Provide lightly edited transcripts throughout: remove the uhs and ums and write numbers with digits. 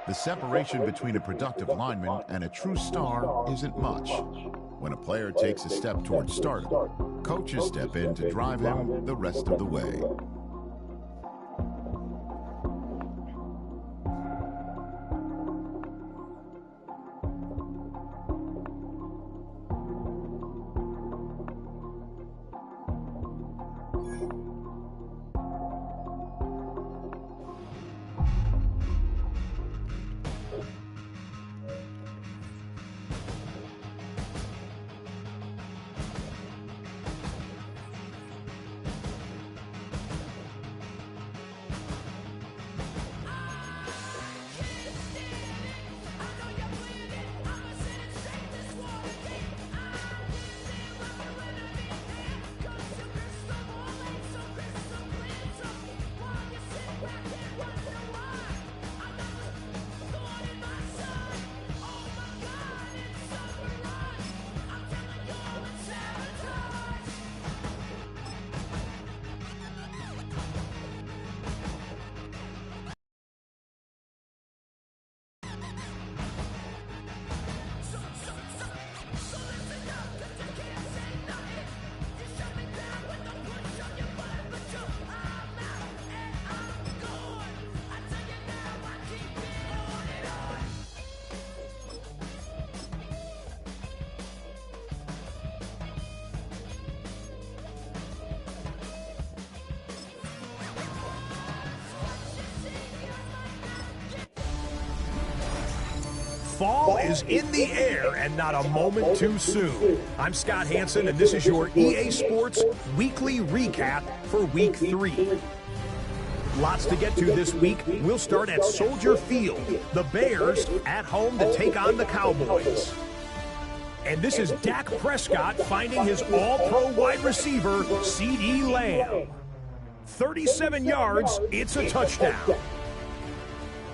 The separation between a productive lineman and a true star isn't much. When a player takes a step towards stardom, coaches step in to drive him the rest of the way. Fall is in the air and not a moment too soon. I'm Scott Hansen, and this is your EA Sports Weekly Recap for Week 3. Lots to get to this week. We'll start at Soldier Field. The Bears at home to take on the Cowboys. And this is Dak Prescott finding his all-pro wide receiver, CeeDee Lamb. 37 yards, it's a touchdown.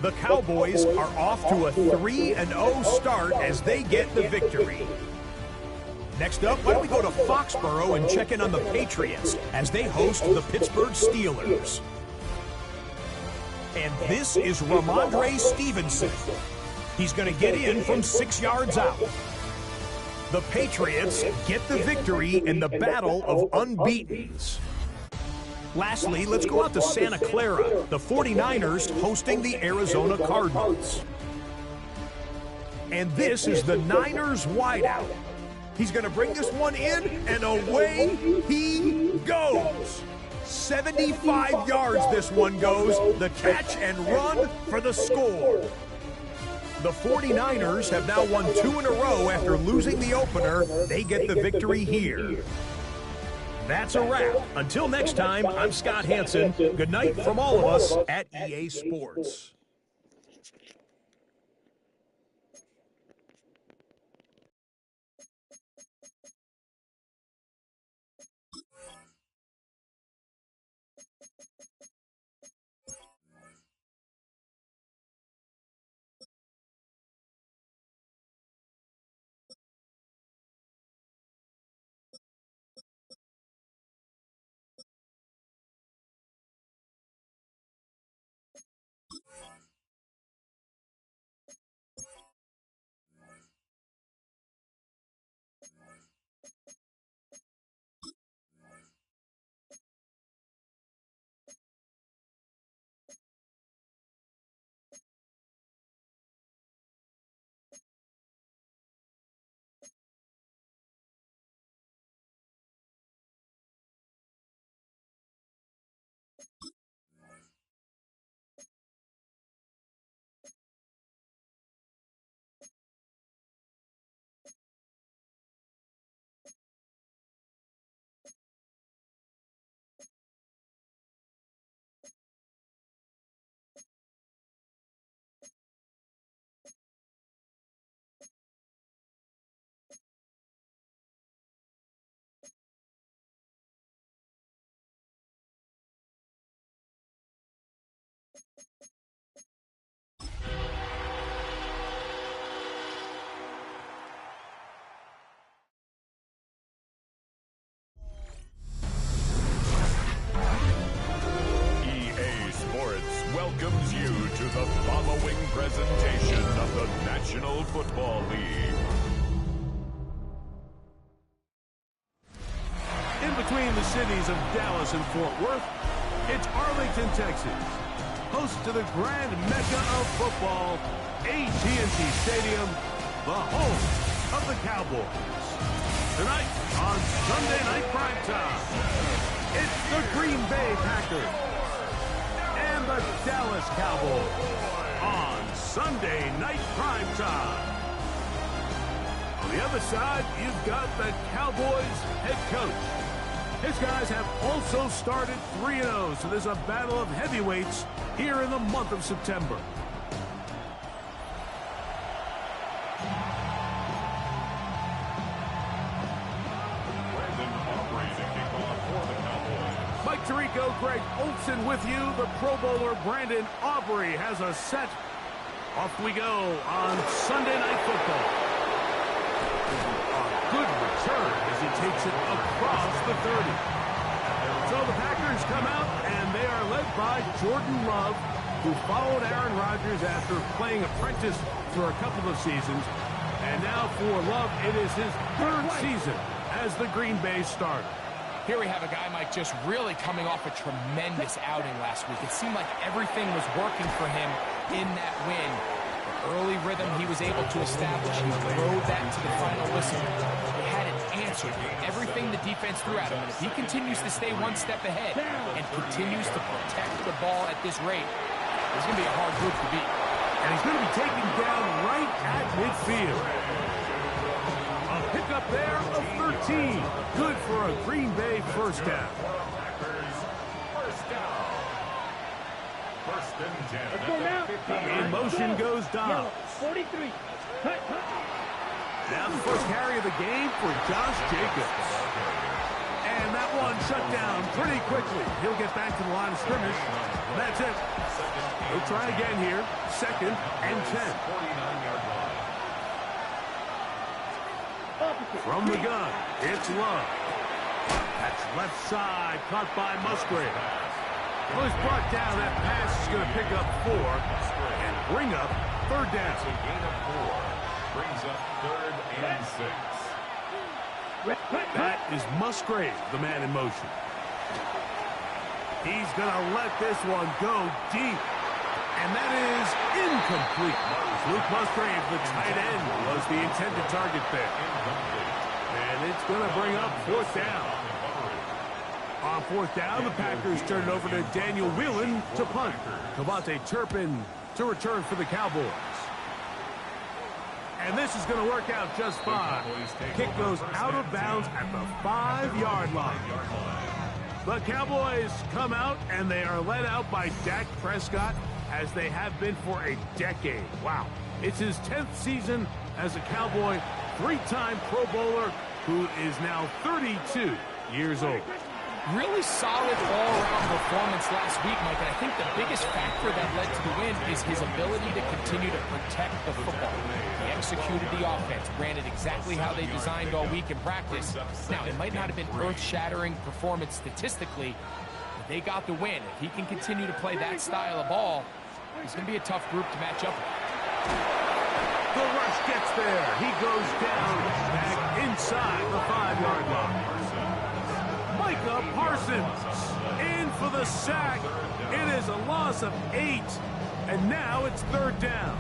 The Cowboys are off to a 3-0 start as they get the victory. Next up, why don't we go to Foxborough and check in on the Patriots as they host the Pittsburgh Steelers. And this is Ramondre Stevenson. He's going to get in from 6 yards out. The Patriots get the victory in the battle of unbeatens. Lastly, let's go out to Santa Clara, the 49ers hosting the Arizona Cardinals. And this is the Niners wideout. He's going to bring this one in, and away he goes. 75 yards this one goes, the catch and run for the score. The 49ers have now won 2 in a row after losing the opener. They get the victory here. That's a wrap. Until next time, I'm Scott Hansen. Good night from all of us at EA Sports. welcomes you to the following presentation of the National Football League. In between the cities of Dallas and Fort Worth, it's Arlington, Texas, host to the grand mecca of football, AT&T Stadium, the home of the Cowboys. Tonight on Sunday Night Primetime, it's the Green Bay Packers and the Dallas Cowboys on Sunday Night Primetime. On the other side, you've got the Cowboys head coach. His guys have also started 3-0, so there's a battle of heavyweights here in the month of September. Mike Tirico, Greg Olson with you. The Pro Bowler Brandon Aubrey has a set. Off we go on Sunday Night Football. A good return as he takes it across the 30. So the Packers come out, and they are led by Jordan Love, who followed Aaron Rodgers after playing apprentice for a couple of seasons. And now for Love, it is his third season as the Green Bay starter. Here we have a guy, Mike, just really coming off a tremendous outing last week. It seemed like everything was working for him in that win. The early rhythm he was able to establish, he rode that to the final whistle. He had an answer for everything the defense threw at him. And if he continues to stay one step ahead and continues to protect the ball at this rate, it's going to be a hard group to beat. And he's going to be taken down right at midfield. A pickup there of 13. Good for a Green Bay first down. In motion goes Dobbs. 43. Now the first carry of the game for Josh Jacobs. And that one shut down pretty quickly. He'll get back to the line of scrimmage. That's it. He'll try again here. 2nd and 10. From the gun, it's Love. That's left side, caught by Musgrave. Well, he's brought down. That pass is going to pick up 4 and bring up 3rd down. A gain of 4 brings up 3rd and 6. That is Musgrave, the man in motion. He's going to let this one go deep. And that is incomplete. Luke Musgrave, the tight end, was the intended target there. And it's going to bring up 4th down. On 4th down, the Packers turn it over to Daniel Whelan to punt. Kavante Turpin to return for the Cowboys. And this is going to work out just fine. Kick goes out of bounds at the 5-yard line. The Cowboys come out, and they are led out by Dak Prescott, as they have been for a decade. Wow. It's his 10th season as a Cowboy, 3-time Pro Bowler, who is now 32 years old. Really solid all-around performance last week, Mike, and I think the biggest factor that led to the win is his ability to continue to protect the football. He executed the offense, ran it exactly how they designed all week in practice. Now, it might not have been earth-shattering performance statistically, but they got the win. If he can continue to play that style of ball, it's going to be a tough group to match up with. The rush gets there. He goes down back inside the 5-yard line. Micah Parsons in for the sack. It is a loss of 8, and now it's 3rd down.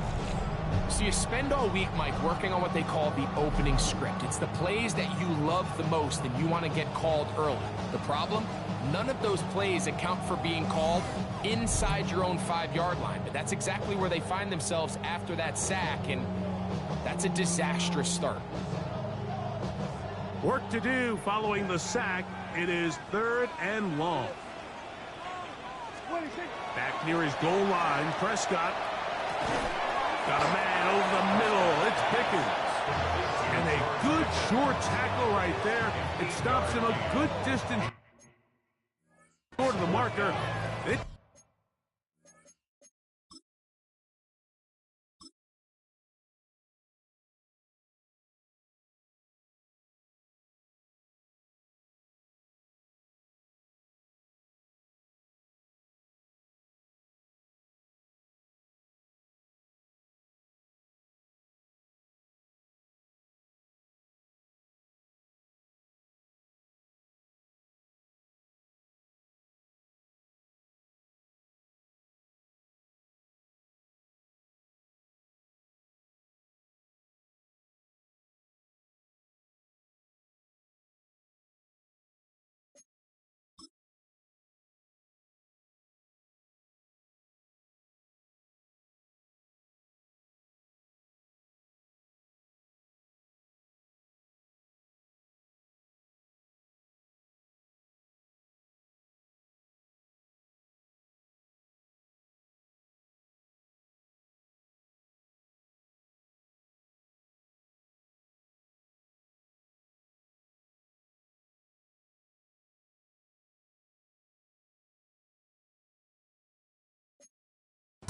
So you spend all week, Mike, working on what they call the opening script. It's the plays that you love the most and you want to get called early. The problem? None of those plays account for being called inside your own 5-yard line. But that's exactly where they find themselves after that sack, and that's a disastrous start. Work to do following the sack. It is 3rd and long. Back near his goal line, Prescott. Got a man over the middle. It's Pickens. And a good short tackle right there. It stops him a good distance short of the marker. It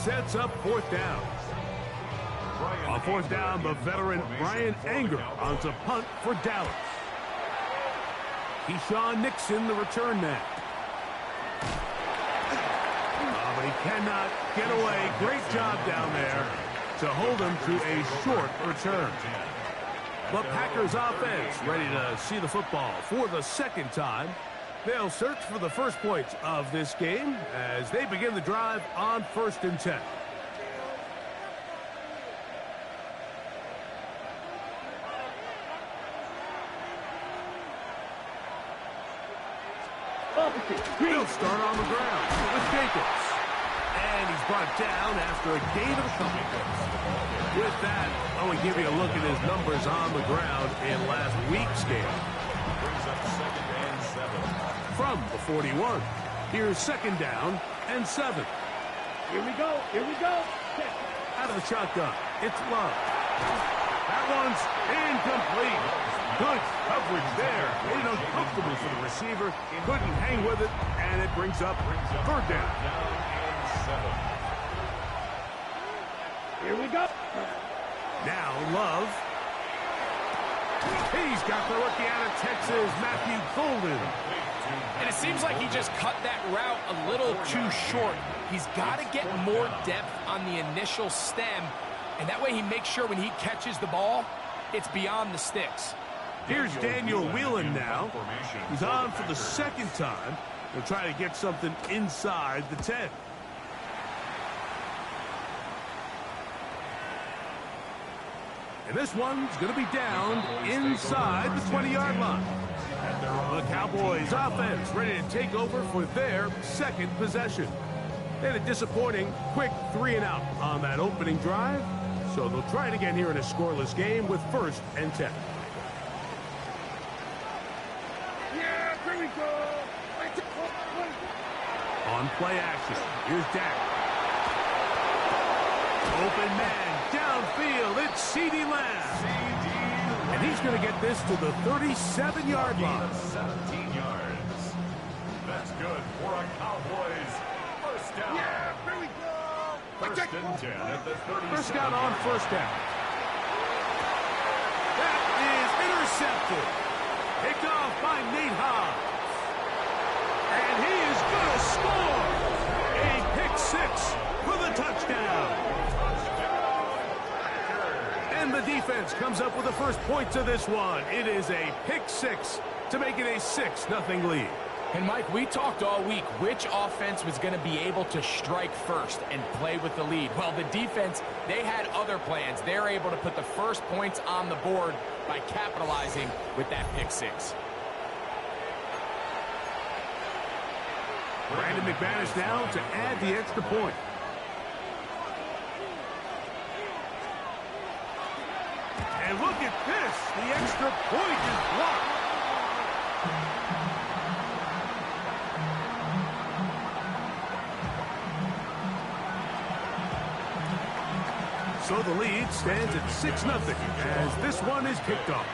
sets up fourth down. On fourth down, the veteran Brian Anger on to punt for Dallas. Keyshawn Nixon, the return man. But he cannot get away. Great job down there to hold him to a short return. But Packers offense ready to see the football for the second time. They'll search for the first points of this game as they begin the drive on 1st and 10. He'll start on the ground with Jacobs. And he's brought down after a gain of a couple. With that, I want to give you a look at his numbers on the ground in last week's game. From the 41, here's 2nd down and 7. Here we go. Out of the shotgun, it's Love. That one's incomplete. Good coverage there. Made it uncomfortable for the receiver. Couldn't hang with it, and it brings up 3rd down. Here we go. Now Love. He's got the rookie out of Texas, Matthew Golden. And it seems like he just cut that route a little too short. He's got to get more depth on the initial stem, and that way he makes sure when he catches the ball, it's beyond the sticks. Here's Daniel Whelan now. He's on for the 2nd time. He'll try to get something inside the 10. And this one's going to be down inside the 20-yard line. The Cowboys offense ready to take over for their 2nd possession. They had a disappointing quick 3-and-out on that opening drive, so they'll try it again here in a scoreless game with 1st and 10. Yeah, here we go. On play action, here's Dak. Open man, downfield, it's CeeDee Lamb. And he's going to get this to the 37-yard line. 17 yards. That's good for a Cowboys 1st down. Yeah, here we go. 1st and 10 at the 37. 1st down on 1st down. That is intercepted. Picked off by Nate Hobbs. And he is going to score. A pick-6 for the touchdown. And the defense comes up with the first points of this one. It is a pick-6 to make it a 6-0 lead. And, Mike, we talked all week which offense was going to be able to strike first and play with the lead. Well, the defense, they had other plans. They're able to put the first points on the board by capitalizing with that pick-6. Brandon McManus now to add the extra point. And look at this. The extra point is blocked. So the lead stands at 6-0 as this one is kicked off.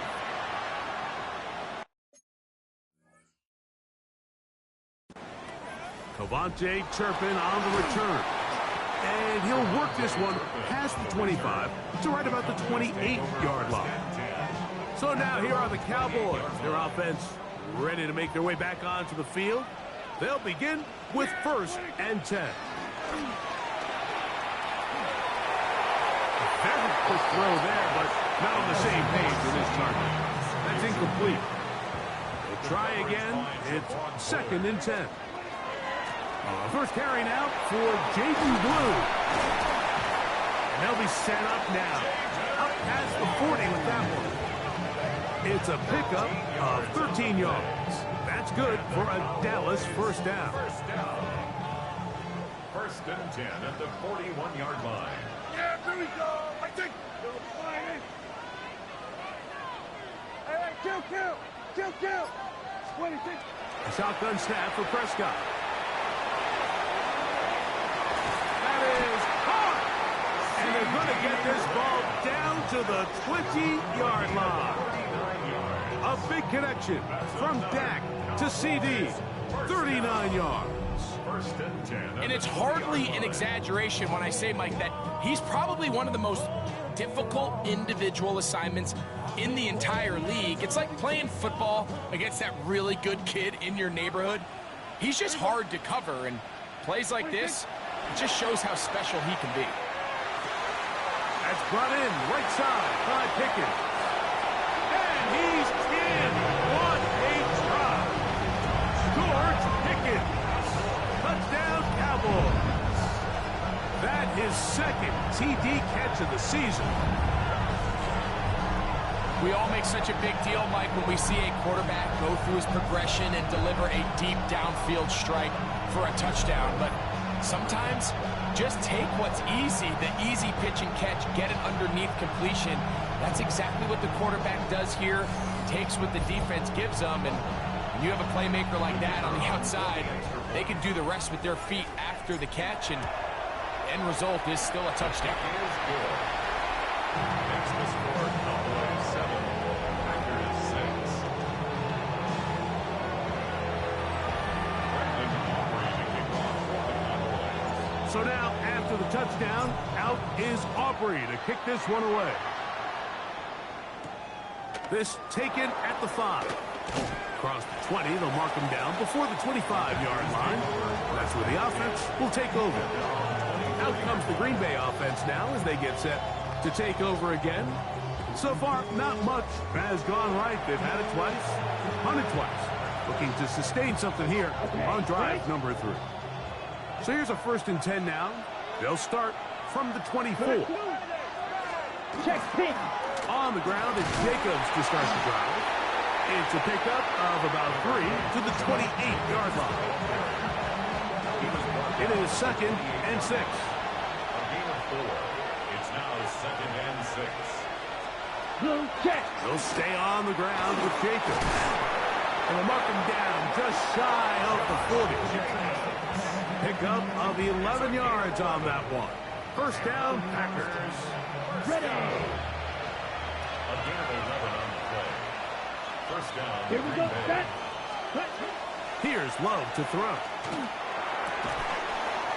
Cavante Turpin on the return. And he'll work this one past the 25 to right about the 28-yard line. So now here are the Cowboys. Their offense ready to make their way back onto the field. They'll begin with 1st and 10. Very quick throw there, but not on the same page with his target. That's incomplete. They'll try again. It's 2nd and 10. First carry now for Jaden Blue. And they'll be set up now. Up past the 40 with that one. It's a pickup of 13 yards. That's good for a Dallas 1st down. 1st and 10 at the 41-yard line. Yeah, here we go. I think. Kill. 26. A shotgun snap for Prescott. That is hard. And they're going to get this ball down to the 20-yard line. A big connection from Dak to CD. 39 yards. First and 10. And it's hardly an exaggeration when I say, Mike, that he's probably one of the most difficult individual assignments in the entire league. It's like playing football against that really good kid in your neighborhood. He's just hard to cover, and plays like this, it just shows how special he can be. That's brought in right side by Pickens. And he's in. What a try. George Pickens. Touchdown, Cowboys. That is second TD catch of the season. We all make such a big deal, Mike, when we see a quarterback go through his progression and deliver a deep downfield strike for a touchdown. But sometimes, just take what's easy, the easy pitch and catch, get it underneath completion. That's exactly what the quarterback does here. Takes what the defense gives them, and when you have a playmaker like that on the outside, they can do the rest with their feet after the catch, and end result is still a touchdown. Next to score, Cowboys 7, Packers 6. So now, after the touchdown, out is Aubrey to kick this one away. This taken at the 5. Across the 20, they'll mark him down before the 25-yard line. That's where the offense will take over. Out comes the Green Bay offense now as they get set to take over again. So far, not much has gone right. They've had it twice, punted twice. Looking to sustain something here on drive number 3. So here's a 1st and 10 now. They'll start from the 24. Check pitch. On the ground is Jacobs to start the drive. It's a pickup of about 3 to the 28-yard line. It is 2nd and 6. A gain of 4. It's now 2nd and 6. Blue check. They'll stay on the ground with Jacobs. And they'll mark him down just shy of the 40. Pickup of 11 yards on that one. First down, Packers. Ready. A gain of 11 on the play. First down, Here we go. Green Bay. Set. Here's Love to throw.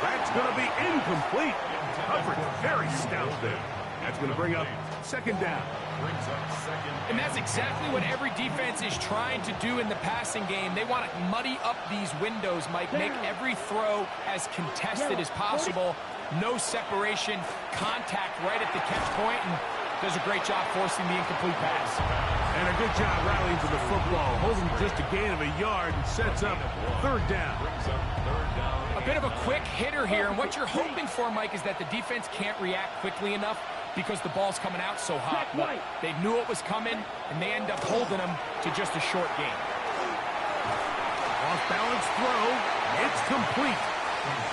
That's going to be incomplete. Coverage very stout there. That's going to bring up 2nd down. Brings up 2nd. And that's exactly what every defense is trying to do in the passing game. They want to muddy up these windows, Mike, make every throw as contested as possible. No separation, contact right at the catch point, and does a great job forcing the incomplete pass. And a good job rallying to the football, holding just a gain of a yard and sets up 3rd down. Brings up 3rd down. A bit of a quick hitter here, and what you're hoping for, Mike, is that the defense can't react quickly enough because the ball's coming out so hot. But they knew it was coming, and they end up holding them to just a short gain. Off-balance throw. It's complete.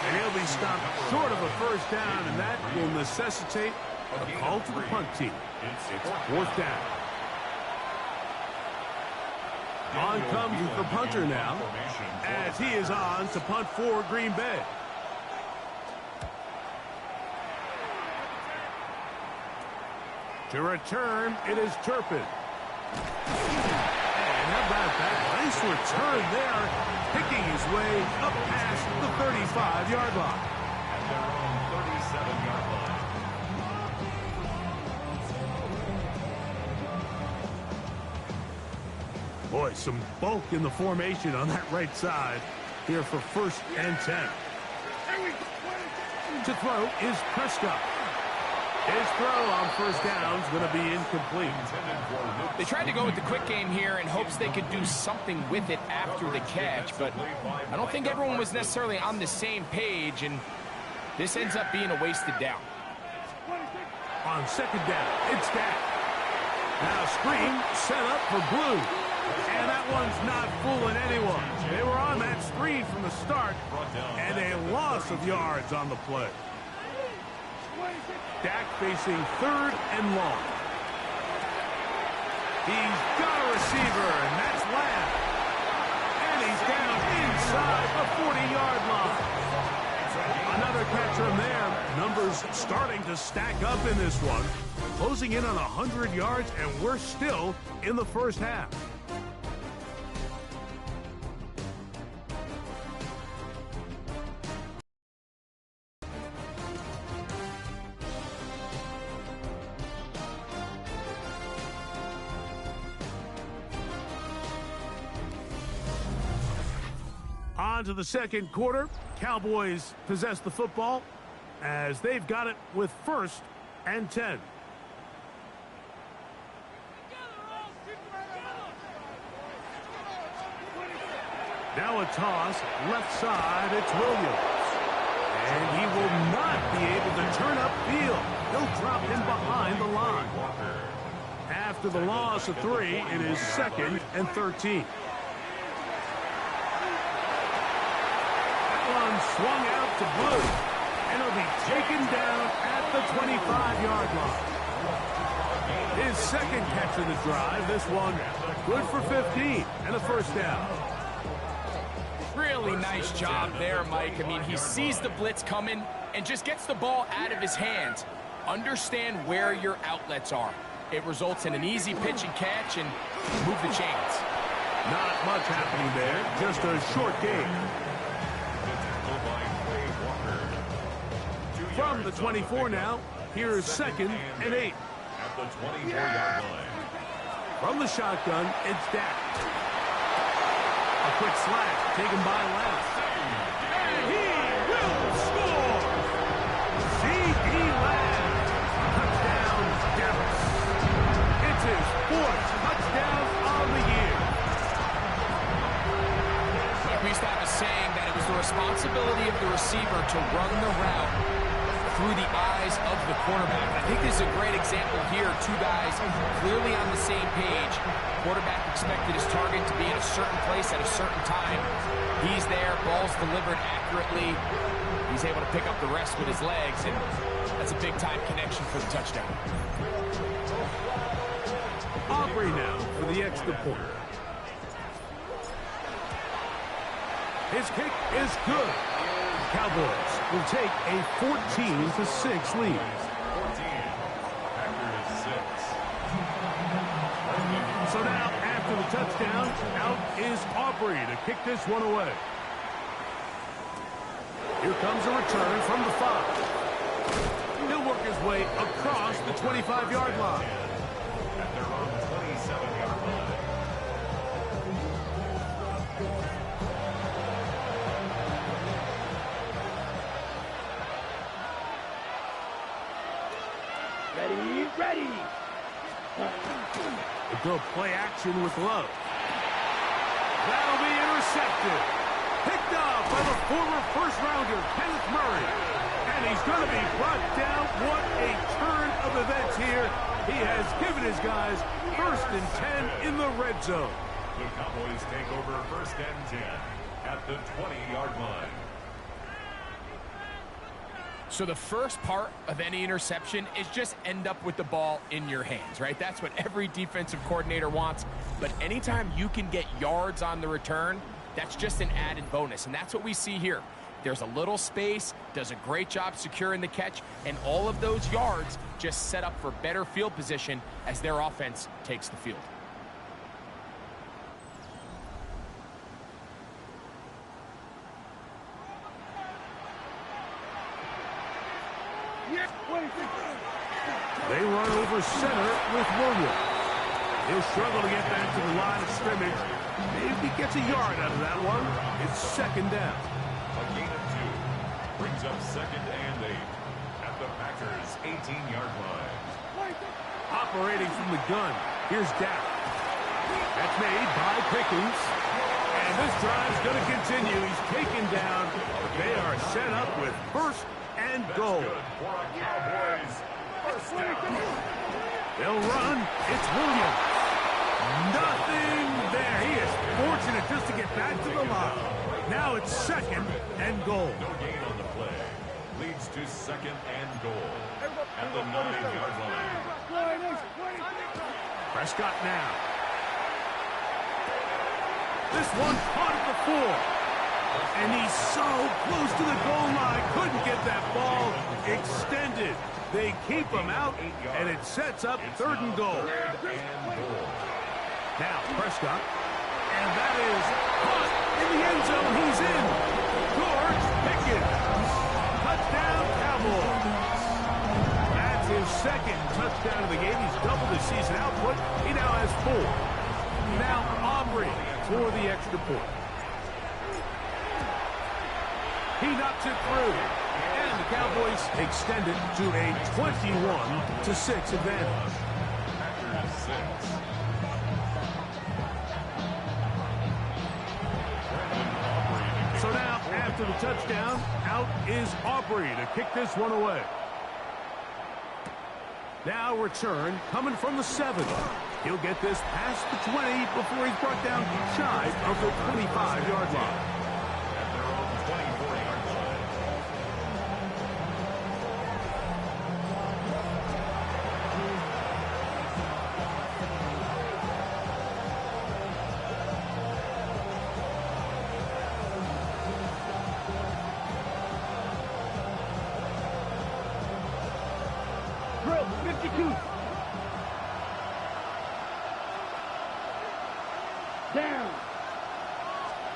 And he'll be stopped short of a 1st down, and that will necessitate a call to the punt team. It's 4th down. On comes the punter now, as he is on to punt for Green Bay. To return, it is Turpin. And how about that? Nice return there, picking his way up past the 35-yard line. At their own 37-yard line. Boy, some bulk in the formation on that right side here for 1st and 10. To throw is Prescott. His throw on 1st down is going to be incomplete. They tried to go with the quick game here in hopes they could do something with it after the catch, but I don't think everyone was necessarily on the same page, and this ends up being a wasted down. On 2nd down, it's Dak. Now screen set up for Blue. And that one's not fooling anyone. They were on that screen from the start, and a loss of yards on the play. Dak facing 3rd and long. He's got a receiver, and that's Lamb. And he's down inside the 40-yard line. Another catch from there. Numbers starting to stack up in this one. Closing in on 100 yards, and we're still in the 1st half. on to the second quarter. Cowboys possess the football as they've got it with 1st and 10. Now a toss, left side, it's Williams. And he will not be able to turn upfield. He'll drop him behind the line. After the loss of 3, it is 2nd and 13. That one swung out to Blue. And he'll be taken down at the 25-yard line. His second catch of the drive, this one good for 15 and a first down. Really nice job there, Mike. I mean, he sees the blitz coming and just gets the ball out of his hands. Understand where your outlets are. It results in an easy pitch and catch and move the chains. Not much happening there, just a short game. From the 24 now, here is 2nd and 8. At the 24-yard line. From the shotgun, it's Dak. A quick slash taken by left. And he will score! C.D. Lamb. Touchdown, Dallas. It's his 4th touchdown of the year. We used to have a saying that it was the responsibility of the receiver to run the route through the eyes of the quarterback. I think this is a great example here. 2 guys clearly on the same page. Quarterback expected his target to be in a certain place at a certain time. He's there, ball's delivered accurately. He's able to pick up the rest with his legs, and that's a big-time connection for the touchdown. Aubrey now for the extra point. His kick is good. Cowboys will take a 14-6 lead. 14. Packers 6. So now, after the touchdown, out is Aubrey to kick this one away. Here comes a return from the 5. He'll work his way across the 25-yard line. At their own 27-yard line. Ready. They'll play action with Love. That'll be intercepted. Picked up by the former first-rounder, Kenneth Murray. And he's going to be brought down. What a turn of events here. He has given his guys 1st and 10 in the red zone. The Cowboys take over 1st and 10 at the 20-yard line. So the first part of any interception is just end up with the ball in your hands, right? That's what every defensive coordinator wants. But anytime you can get yards on the return, that's just an added bonus. And that's what we see here. There's a little space, does a great job securing the catch, and all of those yards just set up for better field position as their offense takes the field. They run over center with Williams. He'll struggle to get back to the line of scrimmage. Maybe gets a yard out of that one. It's 2nd down. A gain of 2 brings up 2nd and 8 at the Packers' 18-yard line. Operating from the gun, here's Dak. That's made by Pickens. And this drive's going to continue. He's taken down. They are set up with 1st and goal. For a Cowboys first down. They'll run. It's Williams. Nothing there. He is fortunate just to get back to the line. Now it's 2nd and goal. No gain on the play. Leads to 2nd and goal at the 9-yard line. Prescott now. This one caught at the 4. And he's so close to the goal line. Couldn't get that ball extended. They keep him out, and it sets up 3rd and goal. Now, Prescott. And that is caught in the end zone. He's in. George Pickens. Touchdown, Cowboys. That's his 2nd touchdown of the game. He's doubled his season output. He now has 4. Now Aubrey for the extra point. He knocks it through. And the Cowboys extend it to a 21-6 advantage. So now, after the touchdown, out is Aubrey to kick this one away. Now return coming from the 7. He'll get this past the 20 before he's brought down shy of the 25-yard line. At their own 24-yard line. Drill 52. Down.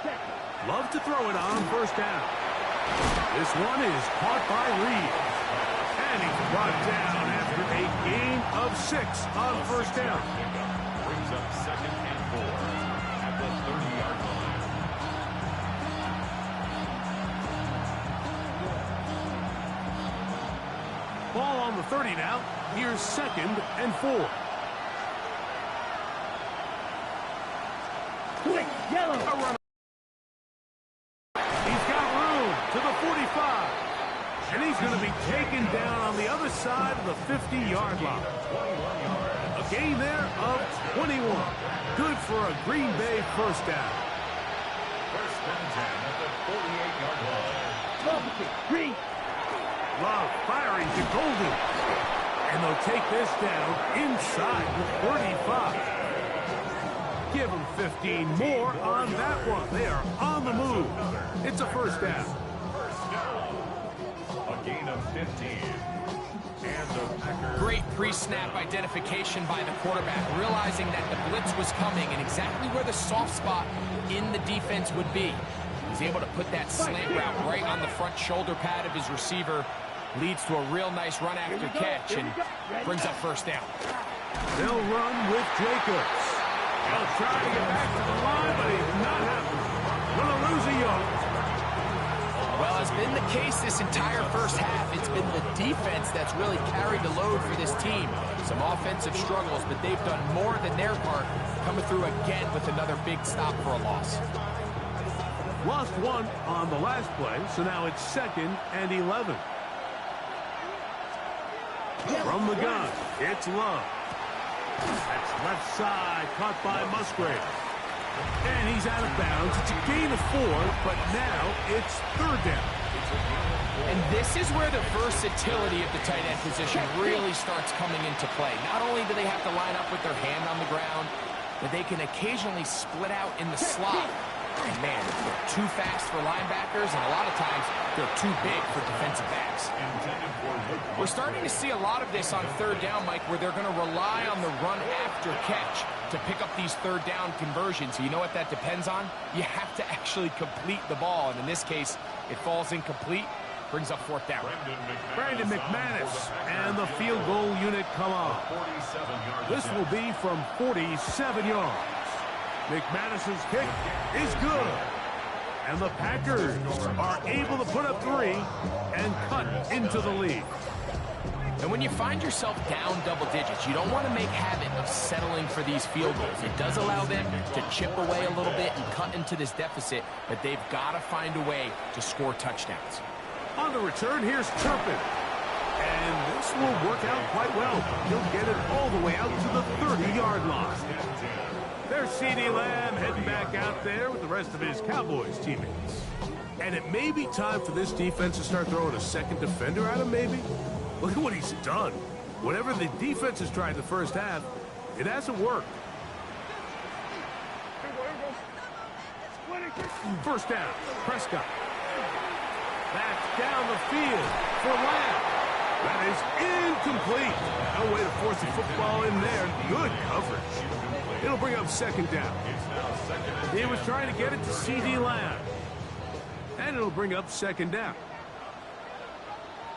Second. Love to throw it on first down. This one is caught by Reed. And he's brought down after a gain of 6 on first down. Brings up 2nd and 4 at the 30-yard line. Ball on the 30 now. Here's 2nd and 4. Quick, yellow. A run. He's got room to the 45. And he's going to be taken down on the other side of the 50-yard line. A gain there of 21. Good for a Green Bay first down. First and 10 at the 48-yard line. Green. Love firing to Golden. And they'll take this down inside the 35. Give them 15 more on that one. They are on the move. It's a first down. First down. A gain of 15. And the Packers. Great pre-snap identification by the quarterback, realizing that the blitz was coming and exactly where the soft spot in the defense would be. He's able to put that slant route right on the front shoulder pad of his receiver. Leads to a real nice run after catch and brings up first down. They'll run with Jacobs. He'll try to get back to the line, but he's not happening. Gonna lose a yard. Well, as been the case this entire first half, it's been the defense that's really carried the load for this team. Some offensive struggles, but they've done more than their part, coming through again with another big stop for a loss. Lost one on the last play, so now it's 2nd and 11. From the gun, it's Love. That's left side, caught by Musgrave. And he's out of bounds. It's a gain of 4, but now it's 3rd down. And this is where the versatility of the tight end position really starts coming into play. Not only do they have to line up with their hand on the ground, but they can occasionally split out in the slot. And man, they're too fast for linebackers, and a lot of times they're too big for defensive backs. We're starting to see a lot of this on 3rd down, Mike, where they're going to rely on the run after catch to pick up these 3rd down conversions. You know what that depends on? You have to actually complete the ball, and in this case, it falls incomplete, brings up 4th down. Brandon McManus and the field goal unit come on. This will be from 47 yards. McManus's kick is good. And the Packers are able to put up 3 and cut into the lead. And when you find yourself down double digits, you don't want to make habit of settling for these field goals. It does allow them to chip away a little bit and cut into this deficit, but they've got to find a way to score touchdowns. On the return, here's Turpin. And this will work out quite well. He'll get it all the way out to the 30-yard line. There's CeeDee Lamb heading back out there with the rest of his Cowboys teammates. And it may be time for this defense to start throwing a second defender at him, maybe. Look at what he's done. Whatever the defense has tried the first half, it hasn't worked. First down, Prescott. Back down the field for Lamb. That is incomplete. No way to force the football in there. Good coverage. It'll bring up 2nd down. He was trying to get it to CeeDee Lamb. And it'll bring up 2nd down.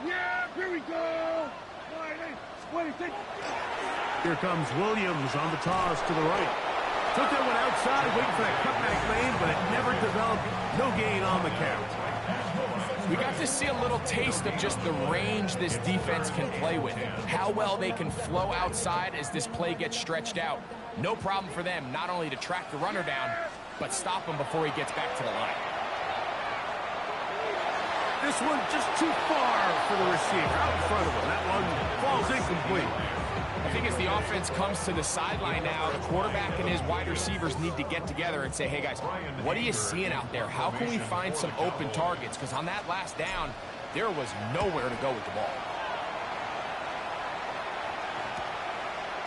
Yeah, here we go. 26. Here comes Williams on the toss to the right. Took that one outside, waiting for that cutback lane, but it never developed. No gain on the count. We got to see a little taste of just the range this defense can play with, how well they can flow outside as this play gets stretched out. No problem for them not only to track the runner down, but stop him before he gets back to the line. This one just too far for the receiver, out in front of him. That one falls incomplete. I think as the offense comes to the sideline now, the quarterback and his wide receivers need to get together and say, hey guys, what are you seeing out there? How can we find some open targets? Because on that last down, there was nowhere to go with the ball.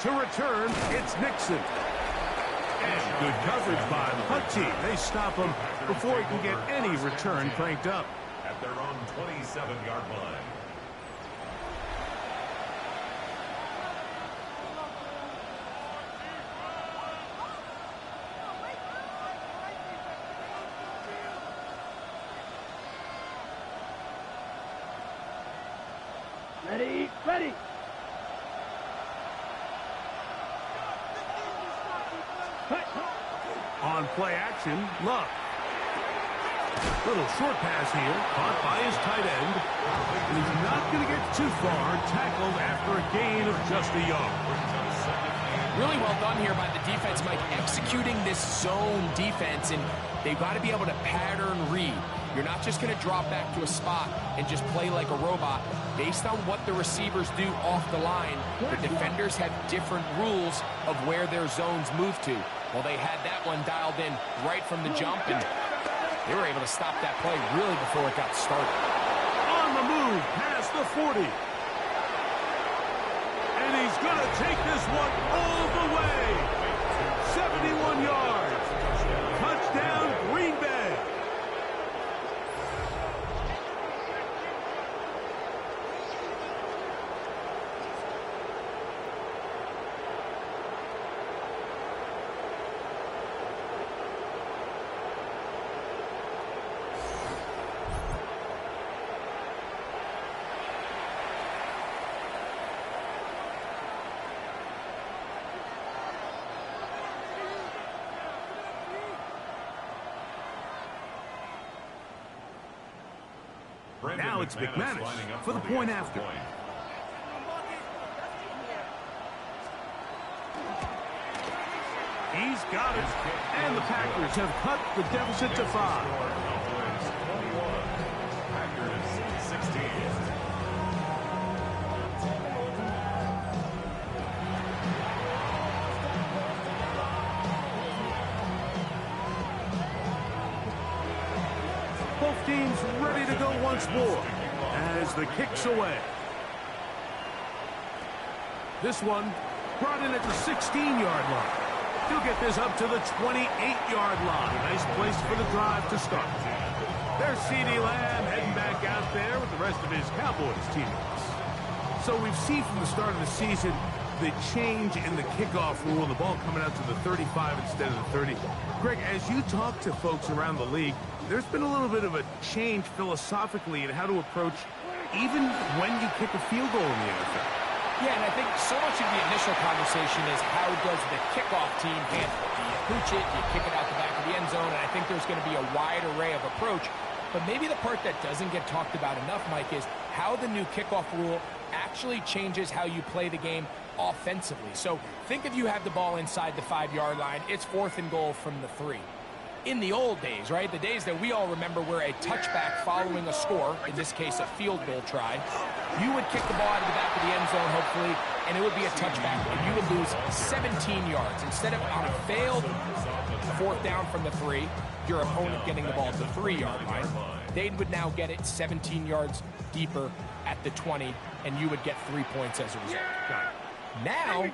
To return, it's Nixon. And good coverage by the punt team. They stop him before he can get any return cranked up. At their own 27-yard line. Ready, ready. On play action, Luck. Little short pass here, caught by his tight end. And he's not going to get too far, tackled after a gain of just a yard. Really well done here by the defense, Mike, executing this zone defense, and they've got to be able to pattern read. You're not just going to drop back to a spot and just play like a robot. Based on what the receivers do off the line, the defenders have different rules of where their zones move to. Well, they had that one dialed in right from the jump, and they were able to stop that play really before it got started. On the move, past the 40. And he's going to take this one all the way. 71 yards. Touchdown, Green Bay. Now it's McManus for the point after. He's got it. And the Packers have cut the deficit to 5. Packers 16. Both teams ready to go once more as the kick's away. This one brought in at the 16-yard line. He'll get this up to the 28-yard line. Nice place for the drive to start. There's C.D. Lamb heading back out there with the rest of his Cowboys teammates. So we've seen from the start of the season the change in the kickoff rule, the ball coming out to the 35 instead of the 30. Greg, as you talk to folks around the league, there's been a little bit of a change philosophically in how to approach even when you kick a field goal in the NFL. Yeah, and I think so much of the initial conversation is how does the kickoff team handle it? Do you pooch it? Do you kick it out the back of the end zone? And I think there's going to be a wide array of approach. But maybe the part that doesn't get talked about enough, Mike, is how the new kickoff rule actually changes how you play the game offensively. So think if you have the ball inside the 5-yard line, it's 4th and goal from the 3. In the old days, right, the days that we all remember where a touchback following a score, in this case a field goal try, you would kick the ball out of the back of the end zone, hopefully, and it would be a touchback, and you would lose 17 yards. Instead of on a failed 4th down from the 3, your opponent getting the ball at the 3-yard line, they would now get it 17 yards deeper at the 20, and you would get 3 points as a result. Now,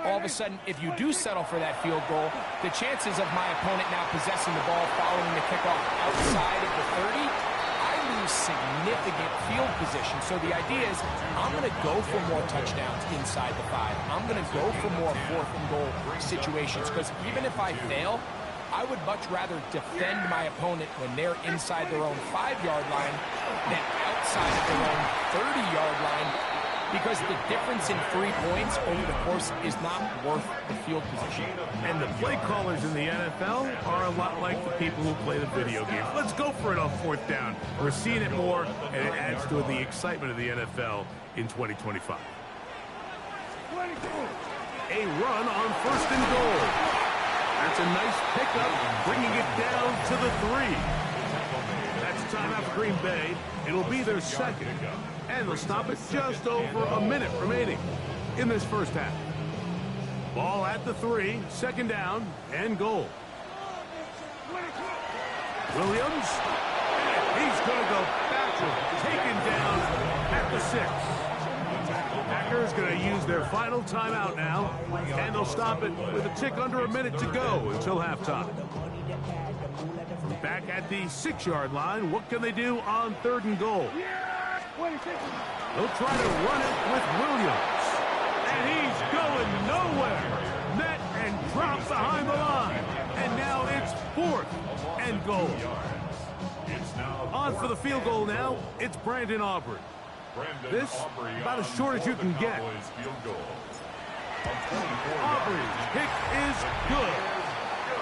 all of a sudden, if you do settle for that field goal, the chances of my opponent now possessing the ball following the kickoff outside of the 30, I lose significant field position. So the idea is I'm going to go for more touchdowns inside the 5. I'm going to go for more 4th and goal situations, because even if I fail, I would much rather defend my opponent when they're inside their own 5-yard line than outside of their own 30-yard line, because the difference in 3 points over the course is not worth the field position. And the play callers in the NFL are a lot like the people who play the video games. Let's go for it on 4th down. We're seeing it more, and it adds to the excitement of the NFL in 2025. A run on 1st and goal. That's a nice pickup, bringing it down to the 3. That's a timeout for Green Bay. It'll be their 2nd. And they'll stop it just over a minute remaining in this first half. Ball at the 3, 2nd down, and goal. Williams, he's going to go backward, taken down at the 6. Packers going to use their final timeout now, and they'll stop it with a tick under a minute to go until halftime. Back at the 6-yard line, what can they do on 3rd and goal? They'll try to run it with Williams. And he's going nowhere. Met and dropped behind the line. And now it's 4th and goal. On for the field goal now, it's Brandon Aubrey. This, about as short as you can get. Aubrey's kick is good.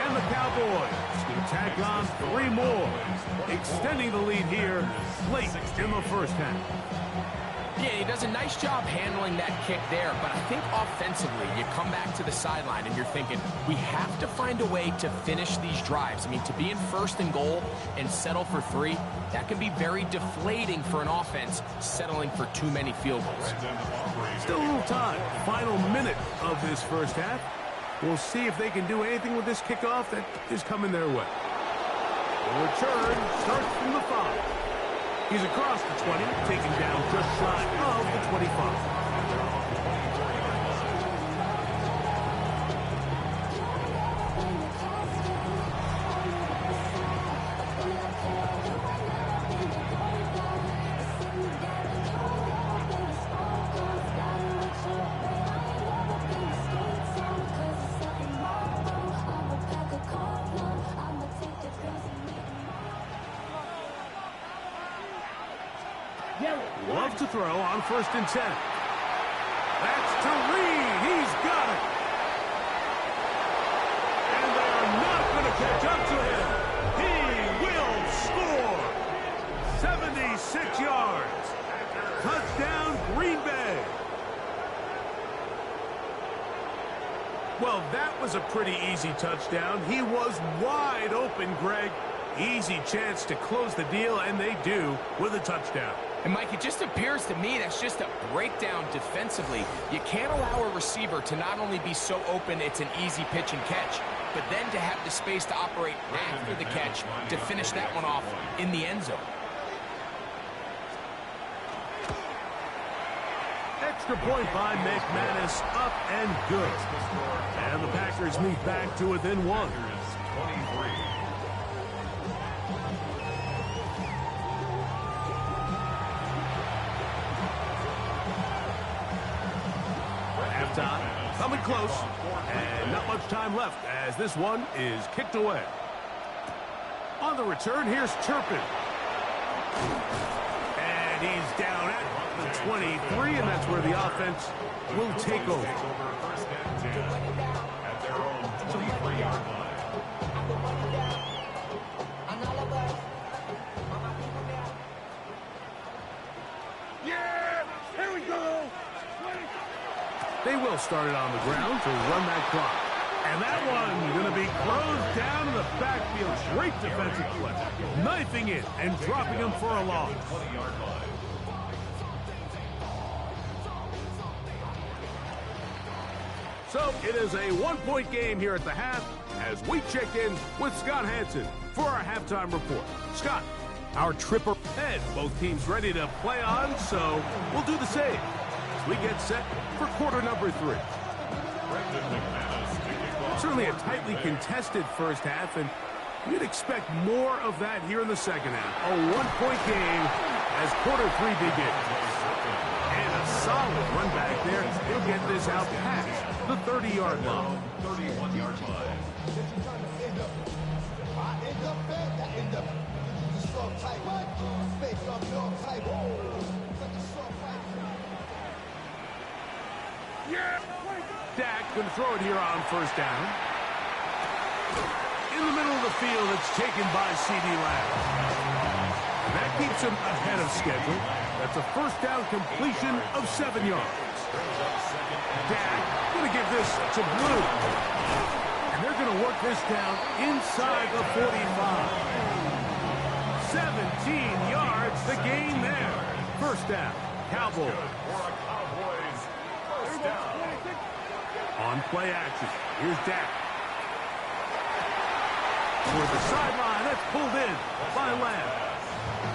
And the Cowboys can tack on 3 more, extending the lead here late in the first half. Yeah, he does a nice job handling that kick there, but I think offensively, you come back to the sideline and you're thinking, we have to find a way to finish these drives. I mean, to be in 1st and goal and settle for 3, that can be very deflating for an offense settling for too many field goals. Still a little time. Final minute of this first half. We'll see if they can do anything with this kickoff that is coming their way. The return starts from the 5. He's across the 20, taken down just shy of the 25. Love to throw on 1st and 10. That's to Reed. He's got it. And they are not going to catch up to him. He will score. 76 yards. Touchdown, Green Bay. Well, that was a pretty easy touchdown. He was wide open, Greg. Easy chance to close the deal, and they do with a touchdown. And, Mike, it just appears to me that's just a breakdown defensively. You can't allow a receiver to not only be so open it's an easy pitch and catch, but then to have the space to operate after the catch to finish that one off in the end zone. Extra point by McManus, up and good. And the Packers move back to within 1. Halftime, coming close, and not much time left as this one is kicked away. On the return, here's Turpin. And he's down at the 23, and that's where the offense will take over. At their own 23-yard line. Yeah! Here we go! They will start it on the ground to run that clock. And that one going to be closed down in the backfield. Great defensive play. Knifing it and dropping him for a loss. 20-yard line. So it is a 1-point game here at the half as we check in with Scott Hansen for our halftime report. Scott, our tripper head. Both teams ready to play on, so we'll do the same as we get set for quarter number 3. Certainly a tightly contested first half, and you'd expect more of that here in the second half. A 1-point game as quarter 3 begins. And a solid run back there. He'll get this out past the 30-yard line. 31-yard line. Dak going to throw it here on first down. In the middle of the field, it's taken by C.D. Lamb. That keeps him ahead of schedule. That's a first down completion of 7 yards. Dak going to give this to Blue. And they're going to work this down inside the 45. 17 yards, the gain there. First down, Cowboys. First down. On play action, here's Dak. Toward the sideline, that's pulled in by Lamb.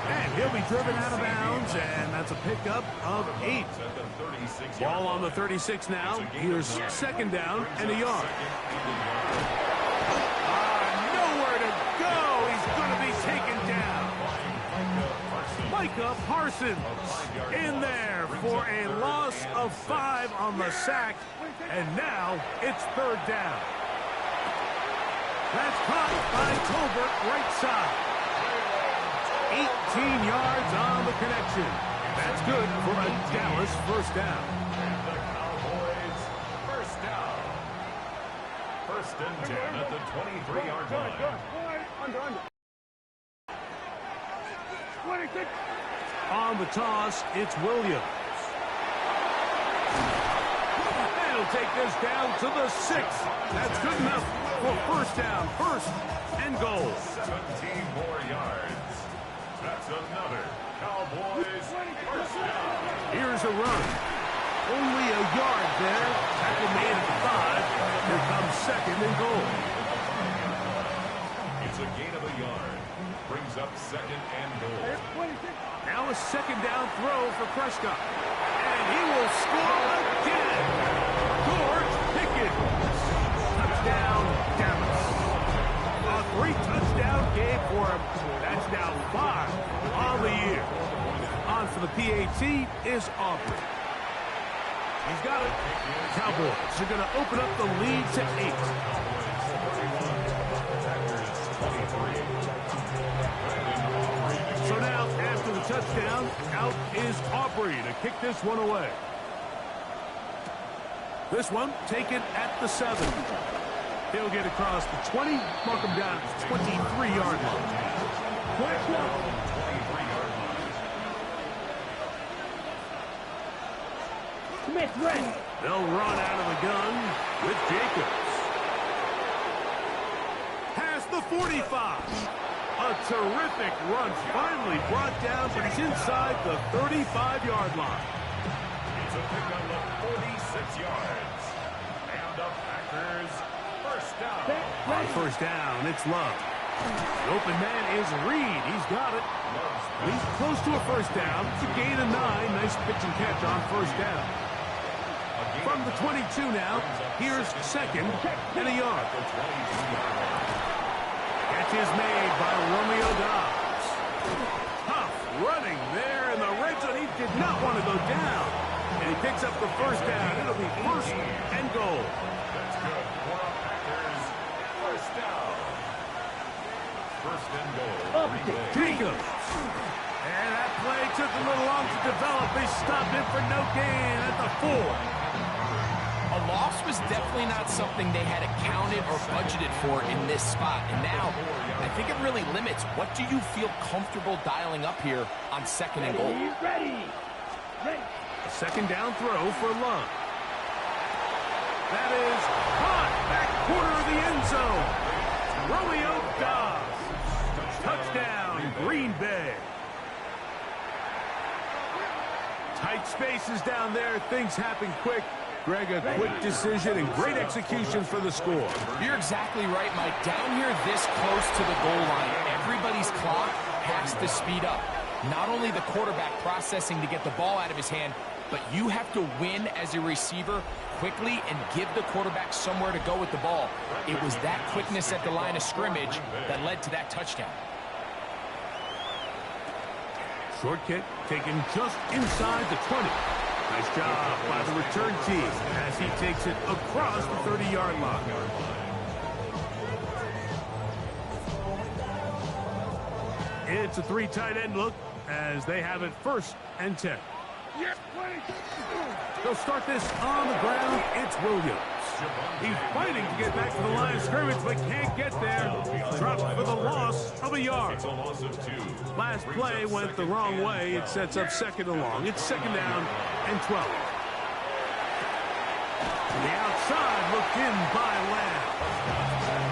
And he'll be driven out of bounds, and that's a pickup of 8. Ball on the 36 now. Here's second down and a yard. Nowhere to go. He's going to be taken down. Micah Parsons in there for a loss of 5 on the sack, and now it's third down. That's caught by Tolbert, right side. 18 yards on the connection. That's good for a Dallas first down. And the Cowboys first down. First and 10 at the 23-yard line. On the toss, it's Williams. They'll take this down to the 6. That's good enough for first down, first and goal. 17 more yards. That's another Cowboys first down. Here's a run. Only a yard there. Tackle made at the 5. Here comes second and goal. It's a gain of a yard. Brings up second and goal. Now a second down throw for Prescott. And he will score again. George Pickens. Touchdown, Dallas. A 3-touchdown game for him. That's now 5 on the year. On for the PAT is Aubrey. He's got it. Cowboys are going to open up the lead to 8. So now, after the touchdown, out is Aubrey to kick this one away. This one taken at the 7. He'll get across the 20, mark him down at the 23-yard line. Smith ready. They'll run out of the gun with Jacobs. Past the 45. A terrific run finally brought down, but he's inside the 35-yard line. It's a pickup of 46 yards. And the Packers first down. On first down, it's Love. The open man is Reed. He's got it. He's close to a first down. It's a gain of 9. Nice pitch and catch on first down. From the 22 now, here's second and a yard. Catch is made by Romeo Dobbs. Tough running there in the red zone. He did not want to go down. And he picks up the first down. It'll be first and goal. That's good for the Packers. First down. First and goal. Jacobs. And that play took a little long to develop. They stopped it for no gain at the 4. A loss was definitely not something they had accounted or budgeted for in this spot. And now, I think it really limits. What do you feel comfortable dialing up here on second and goal? Ready. A second down throw for Love. That is caught back corner of the end zone. Romeo Dobbs. Touchdown, Green Bay. Tight spaces down there. Things happen quick. Greg, a quick decision and great execution for the score. You're exactly right, Mike. Down here this close to the goal line, everybody's clock has to speed up. Not only the quarterback processing to get the ball out of his hand, but you have to win as a receiver quickly and give the quarterback somewhere to go with the ball. It was that quickness at the line of scrimmage that led to that touchdown. Short kick taken just inside the 20. Nice job by the return team as he takes it across the 30-yard line. It's a 3 tight end look as they have it first and 10. They'll start this on the ground. It's Williams. He's fighting to get back to the line of scrimmage, but can't get there. Dropped for the loss of a yard. Last play went the wrong way. It sets up second and long. It's second down and 12. To the outside, looked in by Lamb.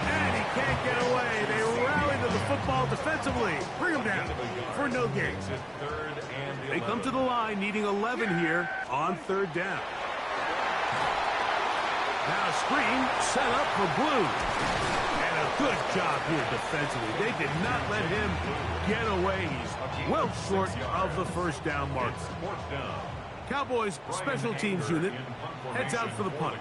And he can't get away. They rally to the football defensively. Bring him down for no gain. They come to the line needing 11 here on third down. Now a screen set up for Blue. And a good job here defensively. They did not let him get away. He's well short of the first down mark. Cowboys special teams unit heads out for the punt.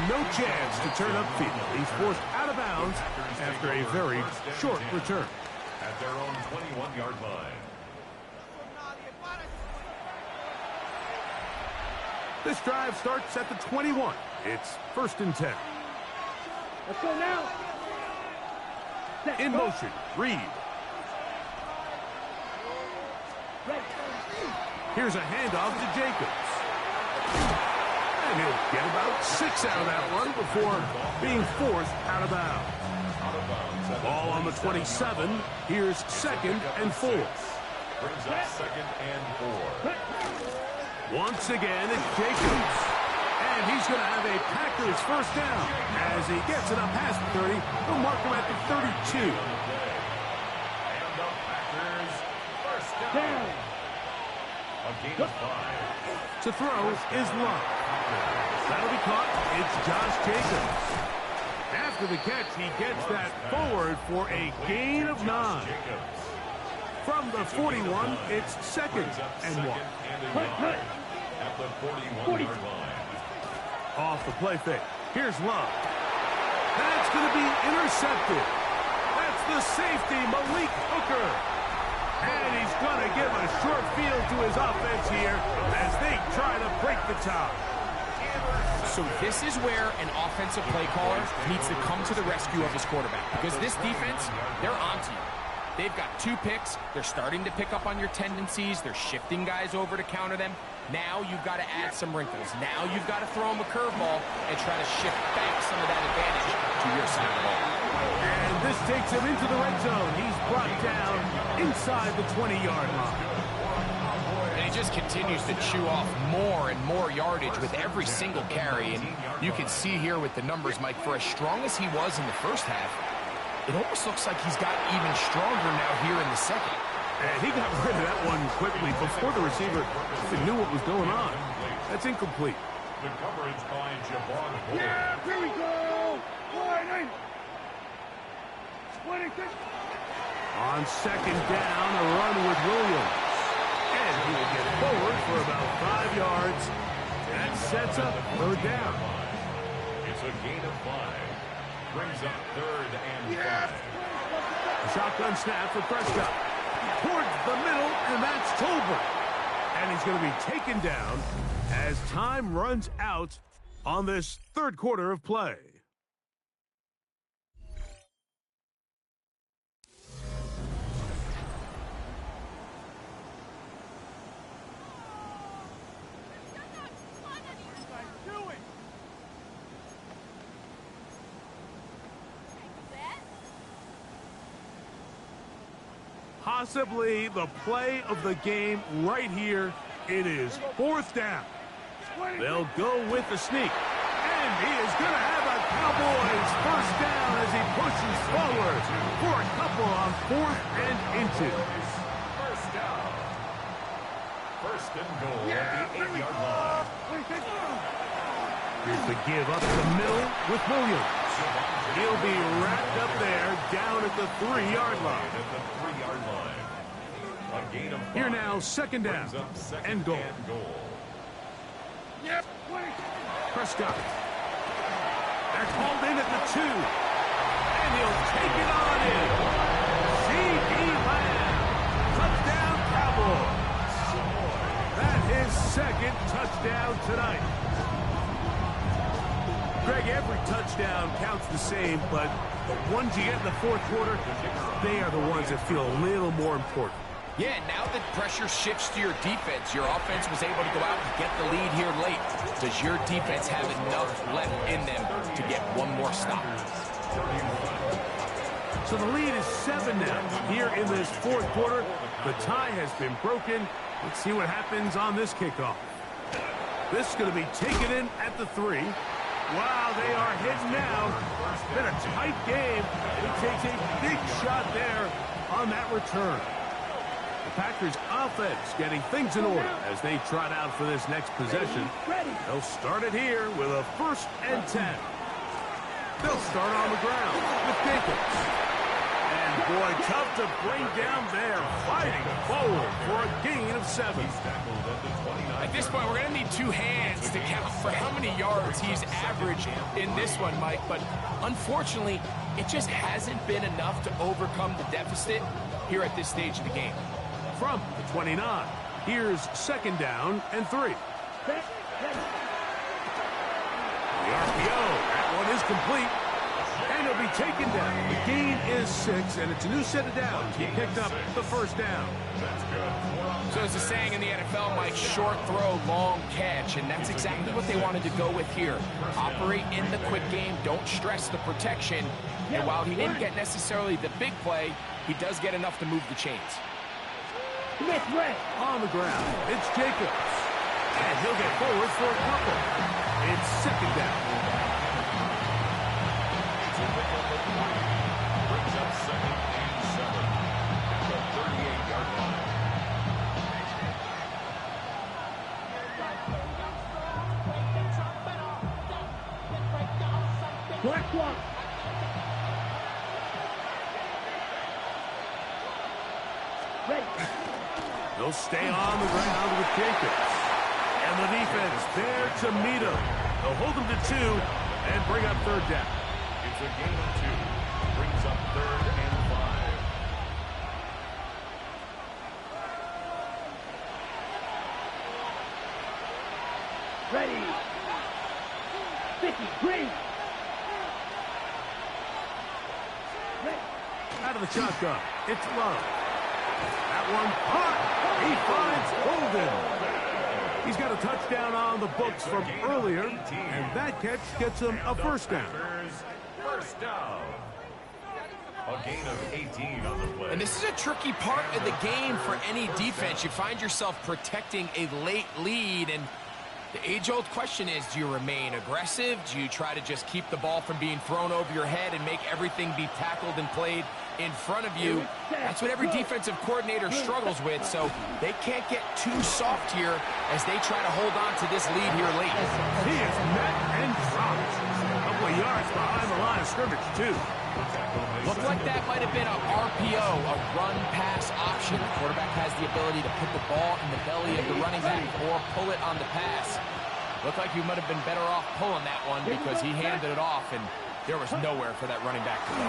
No chance to turn upfield. He's forced out of bounds after a very short return. At their own 21-yard line. This drive starts at the 21. It's first and 10. Let's go now. In motion, Reed. Here's a handoff to Jacobs. And he'll get about 6 out of that one before being forced out of bounds. Ball on the 27. Here's second and 4. Brings up second and 4. Once again, it's Jacobs. And he's going to have a Packers first down. As he gets it up past the 30, they'll mark him at the 32. And the Packers first down. A gain of 5. To throw is Love. That'll be caught. It's Josh Jacobs. After the catch, he gets that forward for a gain of 9. From the 41, it's second and 1. At the 41-yard line. Off the play fake. Here's Love. That's going to be intercepted. That's the safety, Malik Hooker. And he's going to give a short field to his offense here as they try to break the tie. So this is where an offensive play caller needs to come to the rescue of his quarterback. Because this defense, they're onto you. They've got 2 picks. They're starting to pick up on your tendencies. They're shifting guys over to counter them. Now you've got to add some wrinkles. Now you've got to throw them a curveball and try to shift back some of that advantage to your side of the ball. And this takes him into the red zone. He's brought down inside the 20-yard line. And he just continues to chew off more and more yardage with every single carry. And you can see here with the numbers, Mike, for as strong as he was in the first half, it almost looks like he's got even stronger now here in the second. And he got rid of that one quickly before the receiver even knew what was going on. That's incomplete. The coverage by Javon Ford. Yeah, here we go. Wide 26. On second down, a run with Williams. And he will get forward for about 5 yards. That sets up third down. It's a gain of 5. Brings up third and 5. A shotgun snap for Prescott. Towards the middle, and that's Tolbert. And he's going to be taken down as time runs out on this third quarter of play. Possibly the play of the game right here. It is fourth down. They'll go with the sneak. And he is going to have a Cowboys first down as he pushes forward for a couple on 4th and inches. First down. First and goal at the 8-yard line. Here's the give up the middle with Williams. He'll be wrapped up there down at the 3-yard line. At the 3-yard line. A gain of 5. Here now, second down and goal. Yep. Prescott. They're called in at the 2. And he'll take it on in. C.D. Lamb. Touchdown, Cowboys. That is second touchdown tonight. Greg, every touchdown counts the same, but the ones you get in the fourth quarter, they are the ones that feel a little more important. Yeah, now that pressure shifts to your defense, your offense was able to go out and get the lead here late. Does your defense have enough left in them to get one more stop? So the lead is 7 now. Here in this fourth quarter, the tie has been broken. Let's see what happens on this kickoff. This is going to be taken in at the 3. Wow, they are hitting now. It's been a tight game. He takes a big shot there on that return. The Packers offense getting things in order as they trot out for this next possession. They'll start it here with a 1st and 10. They'll start on the ground with Jacobs. And boy, tough to bring down there, fighting forward for a gain of 7. At this point, we're going to need 2 hands to count for how many yards he's averaged in this one, Mike. But unfortunately, it just hasn't been enough to overcome the deficit here at this stage of the game. From the 29, here's 2nd down and 3. The RPO, that one is complete. And it'll be taken down. The gain is 6, and it's a new set of downs. He picked up the 1st down. So as the saying in the NFL, Mike, short throw, long catch, and that's exactly what they wanted to go with here. Operate in the quick game, don't stress the protection, and while he didn't get necessarily the big play, he does get enough to move the chains. On the ground, it's Jacobs. And he'll get forward for a couple. It's 2nd down. Brings up 2nd and 7 at the 38-yard line. Black one. Ready. They'll stay on the ground with Jacobs. And the defense there to meet him. They'll hold him to 2 and bring up 3rd down. It's a gain of 2. Brings up 3rd and 5. Ready. 50, green. Ready. Out of the shotgun, it's Love. That one caught. He finds Holden. He's got a touchdown on the books from earlier, and that catch gets him a 1st down. 1st down. A gain of 18 on the play. And this is a tricky part of the game for any defense. You find yourself protecting a late lead, and the age-old question is, do you remain aggressive? Do you try to just keep the ball from being thrown over your head and make everything be tackled and played in front of you? That's what every defensive coordinator struggles with, so they can't get too soft here as they try to hold on to this lead here late. He is met and dropped. A couple of yards behind the line of scrimmage, too. Looked like that might have been a RPO, a run-pass option. The quarterback has the ability to put the ball in the belly of the running back or pull it on the pass. Looked like you might have been better off pulling that one because he handed it off, and there was nowhere for that running back to go.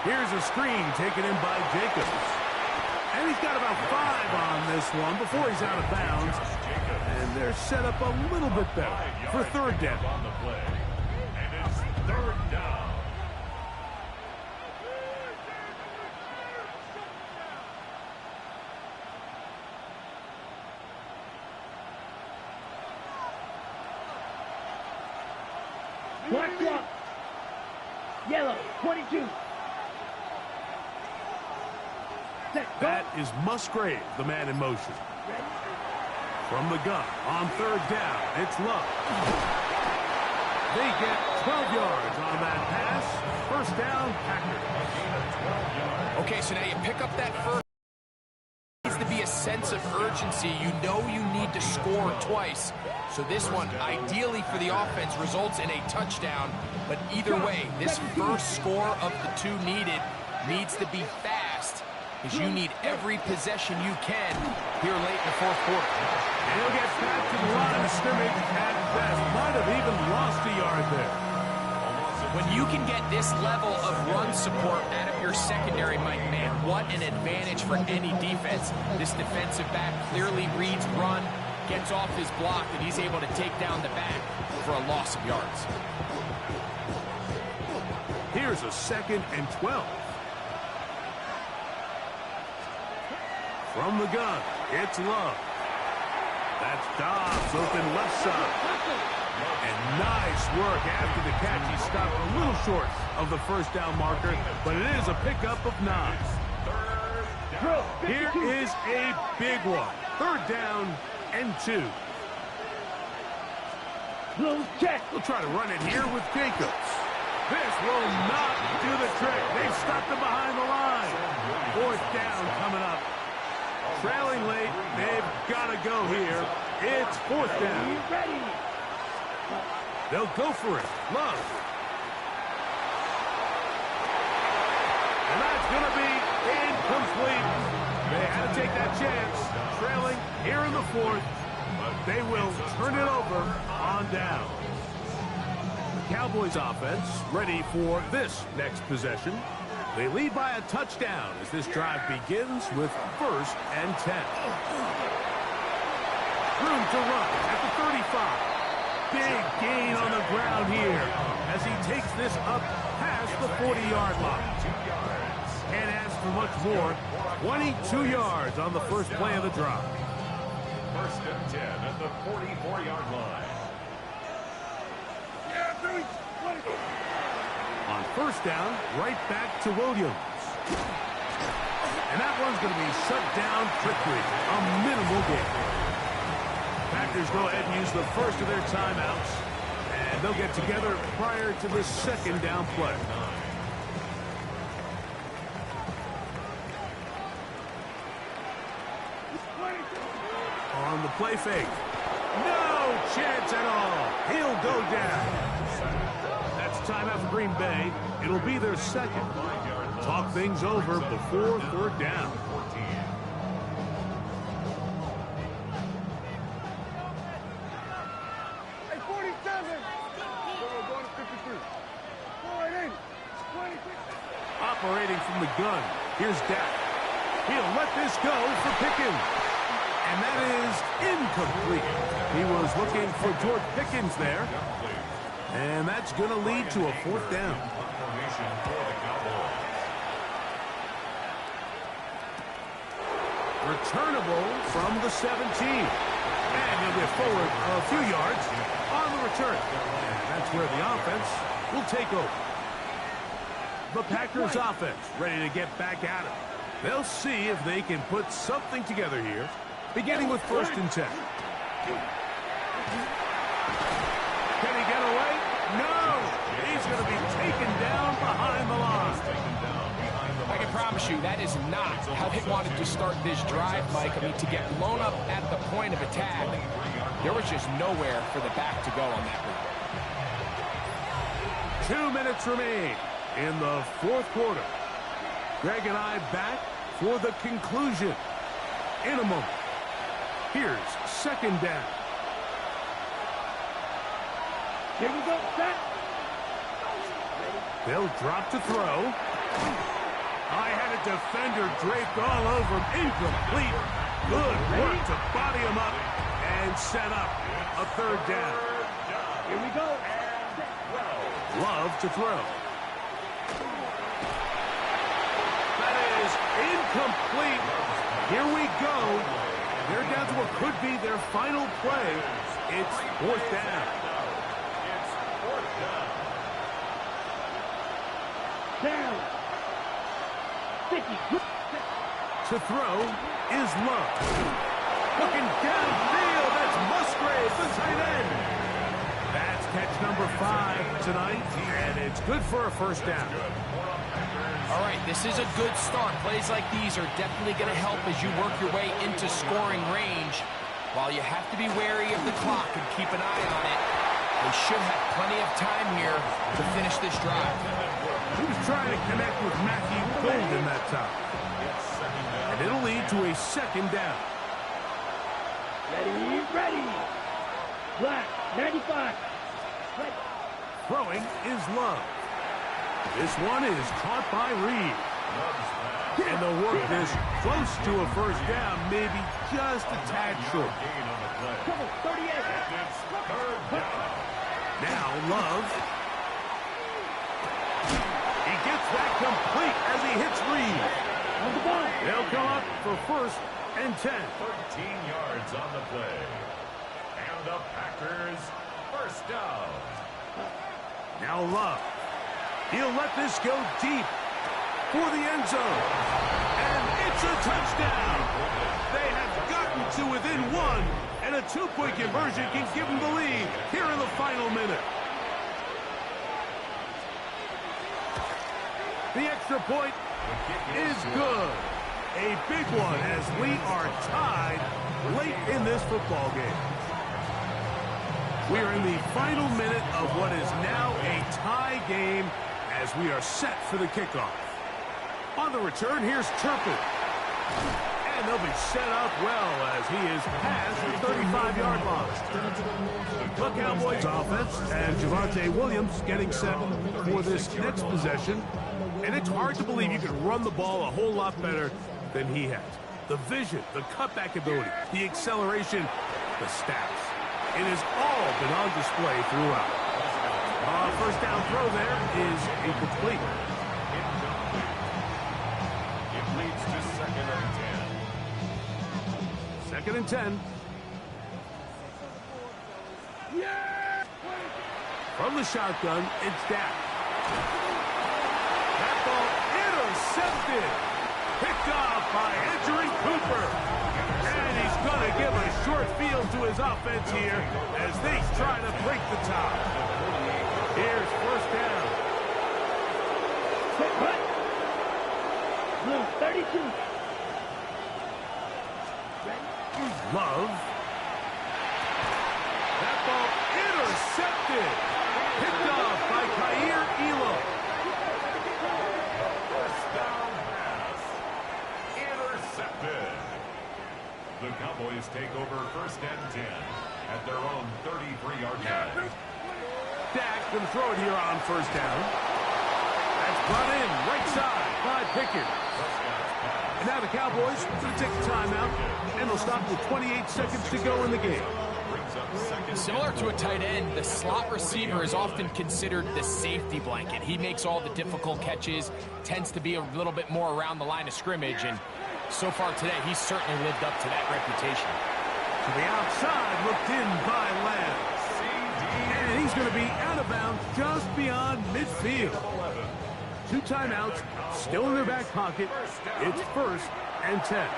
Here's a screen taken in by Jacobs. And he's got about 5 on this one before he's out of bounds. And they're set up a little bit better for 3rd down. On the play. And it's 3rd down. Black one. Yellow, 22. That is Musgrave, the man in motion. From the gun on 3rd down, it's Love. They get 12 yards on that pass. 1st down, Packers. Okay, so now you pick up that first. There needs to be a sense of urgency. You know you need to score twice. So this one, ideally for the offense, results in a touchdown. But either way, this first score of the 2 needed needs to be fast, because you need every possession you can here late in the 4th quarter. And he'll get back to the line of scrimmage at best. Might have even lost a yard there. When you can get this level of run support out of your secondary, Mike, man, what an advantage for any defense. This defensive back clearly reads run, gets off his block, and he's able to take down the back for a loss of yards. Here's a 2nd and 12. From the gun, it's Love. That's Dobbs open left side. And nice work after the catch. He stopped a little short of the first down marker, but it is a pickup of 9. Here is a big one. 3rd down and 2. We'll try to run it here with Jacobs. This will not do the trick. They've stopped him behind the line. 4th down coming up. Trailing late, they've got to go here. It's 4th down. They'll go for it. Love. And that's going to be incomplete. They had to take that chance. Trailing here in the 4th. They will turn it over on down. The Cowboys offense ready for this next possession. They lead by a touchdown as this drive begins with 1st and 10. Room to run at the 35. Big gain on the ground here as he takes this up past the 40-yard line. Can't ask for much more. 22 yards on the first play of the drive. 1st and 10 at the 44-yard line. On 1st down, right back to Williams. And that one's going to be shut down quickly. A minimal gain. Packers go ahead and use the first of their timeouts. And they'll get together prior to the 2nd down play. On the play fake. No chance at all. He'll go down. That's timeout for Green Bay. It'll be their 2nd. Talk things over before 3rd down. Hey, 47. Going to 53. Operating from the gun. Here's Dak. He'll let this go for Pickens. And that is incomplete. He was looking for George Pickens there. And that's going to lead to a 4th down. Returnable from the 17. And he'll get forward a few yards on the return. And that's where the offense will take over. The Packers offense ready to get back at it. They'll see if they can put something together here, beginning with 1st and 10. Can he get away? No! He's going to be taken down behind the line. I can promise you that is not how they wanted to start this drive, Mike. I mean, to get blown up at the point of attack, there was just nowhere for the back to go on that route. 2 minutes remain in the 4th quarter. Greg and I back for the conclusion in a moment. Here's 2nd down. Here we go, set. They'll drop to throw. I had a defender draped all over him. Incomplete. Good work to body him up and set up a 3rd down. Here we go. Love to throw. That is incomplete. Here we go. They're down to what could be their final play. It's 4th down. Down. 50. To throw is Love. Looking downfield. That's Musgrave, the tight end. That's catch number 5 tonight, and it's good for a 1st down. All right, this is a good start. Plays like these are definitely going to help as you work your way into scoring range. While you have to be wary of the clock and keep an eye on it, they should have plenty of time here to finish this drive. He was trying to connect with Matthew Golden that time. And it'll lead to a 2nd down. Ready. Black, 95. Ready. Throwing is Love. This one is caught by Reed. And they'll work this close to a first down, maybe just a tad short. Come on, 38. Now Love. He gets that complete as he hits Reed. On the ball. They'll come up for first and 10. 13 yards on the play. And the Packers first down. Now Love. He'll let this go deep for the end zone. And it's a touchdown. They have gotten to within one, and a two-point conversion can give them the lead here in the final minute. The extra point is good. A big one as we are tied late in this football game. We are in the final minute of what is now a tie game as we are set for the kickoff. On the return, here's Turpin. And they'll be set up well as he is past the 35-yard line. The Cowboys offense and Javonte Williams getting set for this next possession. And it's hard to believe you can run the ball a whole lot better than he has. The vision, the cutback ability, the acceleration, the stats. It has all been on display throughout. First down throw there is incomplete. It leads to second and 10. Second and 10. From the shotgun, it's Dak. That ball intercepted. Picked off by Edgerrin Cooper. And he's going to give a short field to his offense here as they try to break the tie. Here's first down. Quick, cut. Blue, 32. Love. That ball intercepted. Picked off by Kaiir Elam. First down pass. Intercepted. The Cowboys take over first and 10 at their own 33-yard line. Dak going to throw it here on first down. That's brought in right side by Pickett. And now the Cowboys going to take a timeout, and they'll stop with 28 seconds to go in the game. Similar to a tight end, the slot receiver is often considered the safety blanket. He makes all the difficult catches, tends to be a little bit more around the line of scrimmage, and so far today, he's certainly lived up to that reputation. To the outside, looked in by Lamb. And he's going to be out of bounds just beyond midfield. 2 timeouts, still in their back pocket. It's first and 10.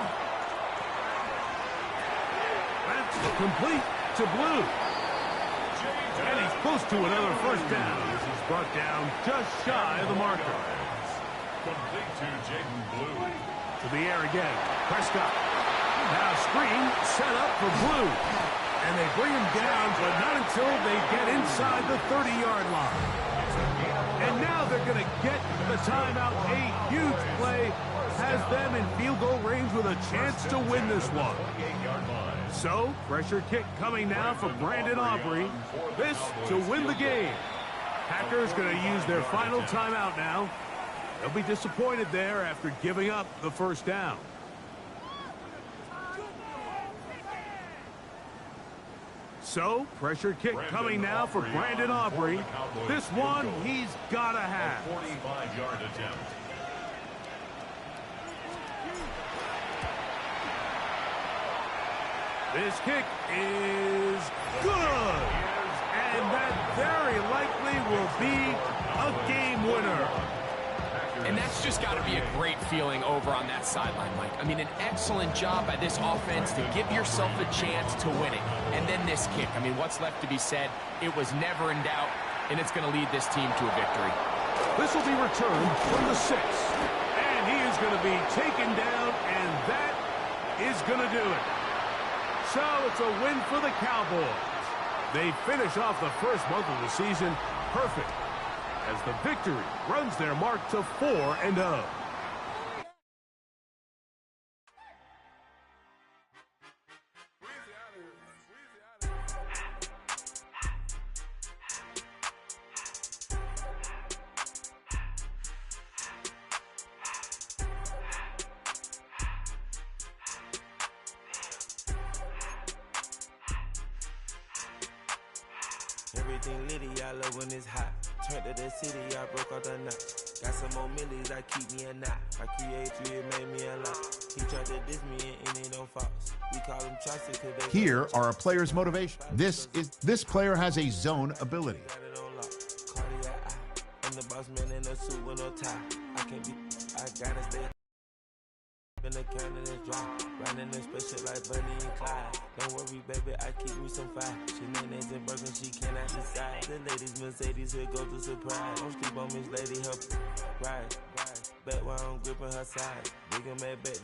That's complete to Blue. And he's close to another first down as he's brought down just shy of the marker. Complete to Jaden Blue. To the air again. Prescott. Now screen set up for Blue. And they bring him down, but not until they get inside the 30-yard line. And now they're going to get the timeout. A huge play has them in field goal range with a chance to win this one. So, pressure kick coming now from Brandon Aubrey. This to win the game. Packers going to use their final timeout now. They'll be disappointed there after giving up the first down. So, pressure kick coming now for Brandon Aubrey. This one he's got to have. 45-yard attempt. This kick is good. And that very likely will be a game winner. And that's just got to be a great feeling over on that sideline, Mike. I mean, an excellent job by this offense to give yourself a chance to win it. And then this kick. I mean, what's left to be said? It was never in doubt, and it's going to lead this team to a victory. This will be returned from the 6. And he is going to be taken down, and that is going to do it. So it's a win for the Cowboys. They finish off the first month of the season perfect, as the victory runs their mark to 4-0. everything litty, I love when it's hot. Turned to the city, I broke out the notch. Got some more millies, that keep me a knot. I create you, it made me a lot. He tried to diss me and it don't fox. We call him Chaucer cause they Here are a player's motivation. This player has a zone ability. I'm the boss man in a suit with no tie. I gotta stay in the Canada dry. Riding in special like Bunny and Clyde. Don't worry, baby, I keep me some fire. She names and Birkin, she cannot decide. The ladies Mercedes, here go to surprise. Don't sleep on Miss Lady, help ride. Bet while I'm gripping her side. Big and mad bet.